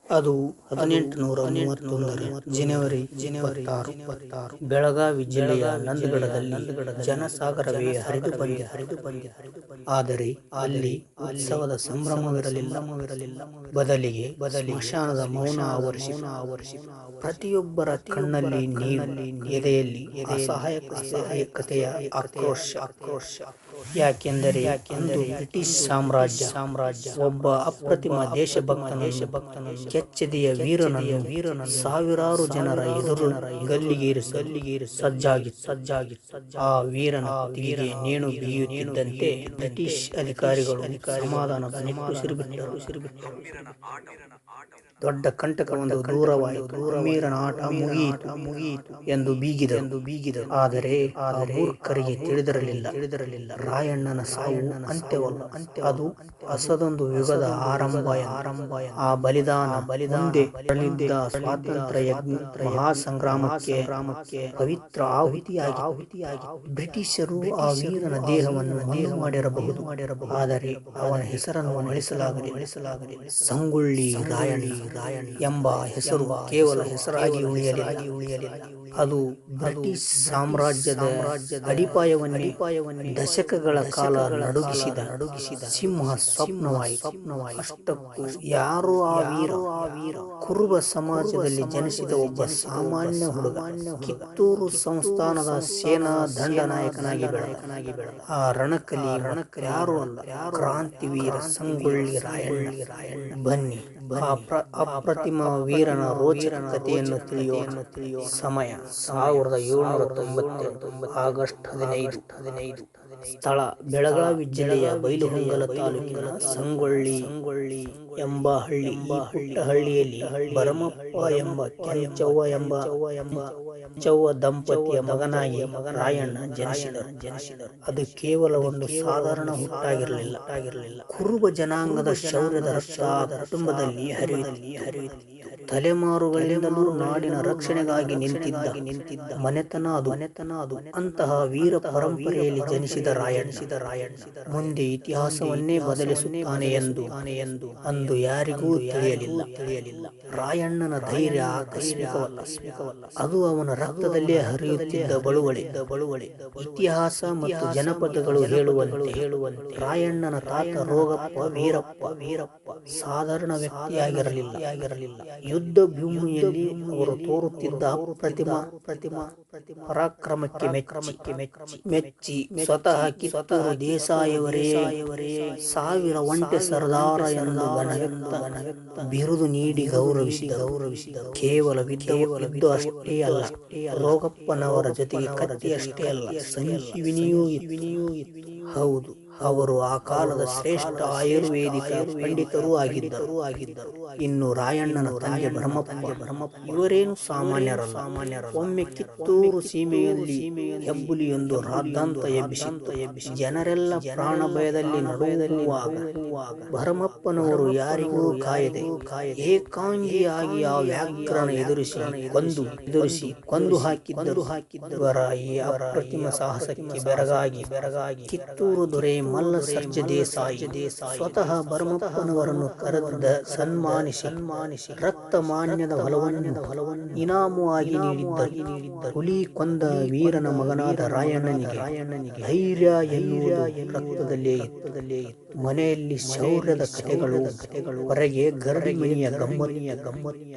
ಅದು 1831 ಜನವರಿ 26 ಬೆಳಗಾವಿ ಜಿಲ್ಲೆಯ ನಂದಗಡದಲ್ಲಿ ಜನಸಾಗರವೇ ಹರಿದು ಬಂದಿತು. ಆದರೆ ಅಲ್ಲಿ ಉತ್ಸವದ ಸಂಭ್ರಮವಿರಲಿಲ್ಲ. ಬದಲಿಗೆ ಸ್ಮಶಾನದ ಮೌನ ಆವರಿಸಿತು. ಪ್ರತಿಯೊಬ್ಬರ ಕಣ್ಣಲ್ಲಿ ನೀರು, ಎದೆಯಲ್ಲಿ ಅಸಹಾಯಕತೆಯ ಆಕ್ರೋಶ. ಯಾಕೆಂದರೆ ಅಂದು ಬ್ರಿಟಿಷ್ ಸಾಮ್ರಾಜ್ಯ ಒಬ್ಬ ಅಪ್ರತಿಮ ದೇಶಭಕ್ತನನ್ನು ಕೆಚ್ಚೆದೆಯ ವೀರನನ್ನು ಸಾವಿರಾರು ಜನರ ಎದುರು ಗಲ್ಲಿಗೇರಿಸಲು ಸಜ್ಜಾಗಿತ್ತು. ಆ ವೀರನ ಕುತ್ತಿಗೆಗೆ ನೇಣು ಬಿಗಿಯುತ್ತಿದ್ದಂತೆ ಬ್ರಿಟಿಷ್ ಅಧಿಕಾರಿಗಳು ಸಮಾಧಾನದ ನಿಟ್ಟುಸಿರು ಬಿಟ್ಟರು. ದೊಡ್ಡ ಕಂಟಕವೊಂದು ದೂರವಾಯಿತು. ಅಮೀರನ ಆಟ ಮುಗಿಯಿತು ಎಂದು ಬೀಗಿದರು. ಆದರೆ ಮೂರ್ಖರಿಗೆ ತಿಳಿದಿರಲಿಲ್ಲ, ರಾಯಣ್ಣನ ಸಾವು ಅಂತ್ಯವಲ್ಲ, ಅದು ಹೊಸದೊಂದು ಯುಗದ ಆರಂಭ. ಆ ಬಲಿದಾನ ಮುಂದೆ ಬರಲಿದ್ದ ಸ್ವಾತಂತ್ರ್ಯ ಮಹಾಸಂಗ್ರಾಮಕ್ಕೆ ಪವಿತ್ರ ಆಹುತಿಯಾಗಿ. ಬ್ರಿಟಿಷರು ಆ ವೀರನ ದೇಹವನ್ನು ಮಣ್ಣು ಮಾಡಿರಬಹುದು, ಆದರೆ ಅವನ ಹೆಸರನ್ನು ಅಳಿಸಲಾಗದೆ. ಸಂಗೊಳ್ಳಿ ರಾಯಣ್ಣ ಎಂಬ ಹೆಸರು ಕೇವಲ ಹೆಸರಾಗಿ ಉಳಿಯಲಿಲ್ಲ. ಅದು ಬ್ರಿಟಿಷ್ ಸಾಮ್ರಾಜ್ಯದ ಅಡಿಪಾಯವನ್ನೇ ದಶಕಗಳ ಕಾಲ ನಡುಗಿಸಿದ ಸಿಂಹ ಸ್ವಪ್ನವಾಯಿತು. ಅಷ್ಟಕ್ಕೂ ಯಾರು ಆ ವೀರ? ಕುರುಬ ಸಮಾಜದಲ್ಲಿ ಜನಿಸಿದ ಒಬ್ಬ ಸಾಮಾನ್ಯ ಹುಡುಗ, ಕಿತ್ತೂರು ಸಂಸ್ಥಾನದ ಸೇನಾ ದಂಡನಾಯಕನಾಗಿ ಬೆಳೆದ. ಆ ರಣಕಲಿ ಯಾರು ಅಲ್ಲ, ಕ್ರಾಂತಿವೀರ ಸಂಗೊಳ್ಳಿ ರಾಯಣ್ಣ. ಬನ್ನಿ, ಅಪ್ರತಿಮ ವೀರನ ರೋಚಕ ಕಥೆಯನ್ನು ತಿಳಿಯುವ ಸಮಯ 1798 ಆಗಸ್ಟ್ 15. ಸ್ಥಳ ಬೆಳಗಾವಿ ಜಿಲ್ಲೆಯ ಬೈಲಹೊಂಗಲ ತಾಲೂಕಿನ ಸಂಗೊಳ್ಳಿ ಎಂಬ ಹಳ್ಳಿ. ಈ ಪುಟ್ಟ ಹಳ್ಳಿಯಲ್ಲಿ ಭರಮಪ್ಪ ಎಂಬ ಕೆಂಚವ್ವ ದಂಪತಿಯ ಮಗನಾಗಿ ರಾಯಣ್ಣ ಜನಿಸಿದರು. ಅದು ಕೇವಲ ಒಂದು ಸಾಧಾರಣ ಹುಟ್ಟಾಗಿರಲಿಲ್ಲ. ಕುರುಬ ಜನಾಂಗದ ಶೌರ್ಯದ ರಕ್ತ ಕುಟುಂಬದಲ್ಲಿ ಹರಿಯಿತು. ತಲೆಮಾರುಗಳಿಂದಲೂ ನಾಡಿನ ರಕ್ಷಣೆಗಾಗಿ ನಿಂತಿದ್ದ ಮನೆತನ ಅದು. ಅಂತಹ ವೀರ ಪರಂಪರೆಯಲ್ಲಿ ಜನಿಸಿದ ರಾಯಣ್ಣ ಮುಂದೆ ಇತಿಹಾಸವನ್ನೇ ಬದಲಿಸುತ್ತಾನೆ ಎಂದು ಅಂದು ಯಾರಿಗೂ ತಿಳಿಯಲಿಲ್ಲ. ರಾಯಣ್ಣನ ಧೈರ್ಯ ಆಕಸ್ಮಿಕವಲ್ಲ, ಅದು ಅವನ ರಕ್ತದಲ್ಲೇ ಹರಿಯುತ್ತಿದ್ದ ಬಳುವಳಿ. ಇತಿಹಾಸ ಮತ್ತು ಜನಪದಗಳು ಹೇಳುವಂತೆ ರಾಯಣ್ಣನ ತಾತ ರೋಗಪ್ಪ ವೀರಪ್ಪ ಸಾಧಾರಣ ವ್ಯಕ್ತಿಯಾಗಿರಲಿಲ್ಲ. ಯುದ್ಧ ಭೂಮಿಯಲ್ಲಿ ಅವರು ತೋರುತ್ತಿದ್ದ ಅಪ್ರತಿಮ ಪರಾಕ್ರಮಕ್ಕೆ ಮೆಚ್ಚಿ ಸ್ವತಃ ಕಿತ್ತೂರು ದೇಸಾಯಿಯವರೇ 1000 ಒಂಟೆ ಸರದಾರ ಎಂದು ಬಿರುದು ನೀಡಿ ಗೌರವಿಸಿದರು. ಕೇವಲ ಯುದ್ಧ ಅಷ್ಟೇ ಅಲ್ಲ, ರೋಗಪ್ಪನವರ ಜೊತೆಗೆ ಕತ್ತಿ ಅಷ್ಟೇ ಅಲ್ಲ, ಸಂಜೀವಿನಿಯೂ ಇತ್ತು. ಹೌದು, ಅವರು ಆ ಕಾಲದ ಶ್ರೇಷ್ಠ ಆಯುರ್ವೇದಿಕ ಪಂಡಿತರೂ ಆಗಿದ್ದರು. ಇನ್ನು ರಾಯಣ್ಣನ ತಂದೆ ಭರಮಪ್ಪ, ಇವರೇನು ಸಾಮಾನ್ಯರಲ್ಲ. ಒಮ್ಮೆ ಕಿತ್ತೂರು ಸೀಮೆಯಲ್ಲಿ ಹೆಬ್ಬುಲಿಯೊಂದು ರಾದ್ದಾಂತ ಎಬ್ಬಿಸಿ ಜನರೆಲ್ಲ ಪ್ರಾಣ ಭಯದಲ್ಲಿ ನಡುಗುವಾಗ ಭರಮಪ್ಪನವರು ಯಾರಿಗೂ ಕಾಯದೆ ಏಕಾಂಗಿಯಾಗಿ ಆ ವ್ಯಾಘ್ರನ ಎದುರಿಸಿ ಕೊಂದು ಹಾಕಿದ್ದರು. ಇವರ ಈ ಅಪ್ರತಿಮ ಸಾಹಸಕ್ಕೆ ಬೆರಗಾಗಿ ಕಿತ್ತೂರು ದೊರೆ ಮಲ್ಲ ಸರ್ಜ ದೇಸಾಯಿ ಸ್ವತಃ ಭರಮಪ್ಪನವರನ್ನು ಕರೆದ ಸನ್ಮಾನಿಸಿ ರಕ್ತ ಮಾನ್ಯದ ಹೊಲವನ್ನು ಇನಾಮುವಾಗಿ ನೀಡಿದ್ದರು. ಹುಲಿ ಕೊಂದ ವೀರನ ಮಗನಾದ ರಾಯಣ್ಣನಿಗೆ ಧೈರ್ಯ ಎನ್ನುವುದು ರಕ್ತದಲ್ಲೇ ಇತ್ತು. ಮನೆಯಲ್ಲಿ ಶೌರ್ಯದ ಕಥೆಗಳು, ಹೊರಗೆ ಗರಡಿಮಣಿಯ ಗಮ್ಮತ್ತು.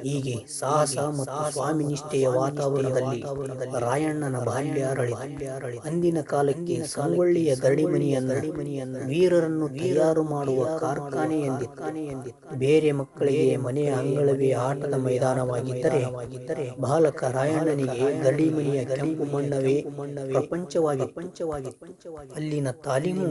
ಹೀಗೆ ಸಾಹಸ ಮತ್ತು ಸ್ವಾಮಿನಿಷ್ಠೆಯ ವಾತಾವರಣದಲ್ಲಿ ರಾಯಣ್ಣನ ಬಾಲ್ಯ ಅರಳಿತು. ಅಂದಿನ ಕಾಲಕ್ಕೆ ಸಂಗೊಳ್ಳಿಯ ಗರಡಿಮಣಿಯನ್ನು ವೀರರನ್ನು ತಯಾರು ಮಾಡುವ ಕಾರ್ಖಾನೆ ಎಂದಿತ್ತು. ಬೇರೆ ಮಕ್ಕಳಿಗೆ ಮನೆಯ ಅಂಗಳವೇ ಆಟದ ಮೈದಾನವಾಗಿದ್ದರೆ ಬಾಲಕ ರಾಯಣ್ಣನಿಗೆ ಗರಡಿಮಣಿಯ ಕೆಂಪು ಮಣ್ಣವೇ ಪ್ರಪಂಚವಾಗಿತ್ತು. ಅಲ್ಲಿನ ತಾಲೀಮು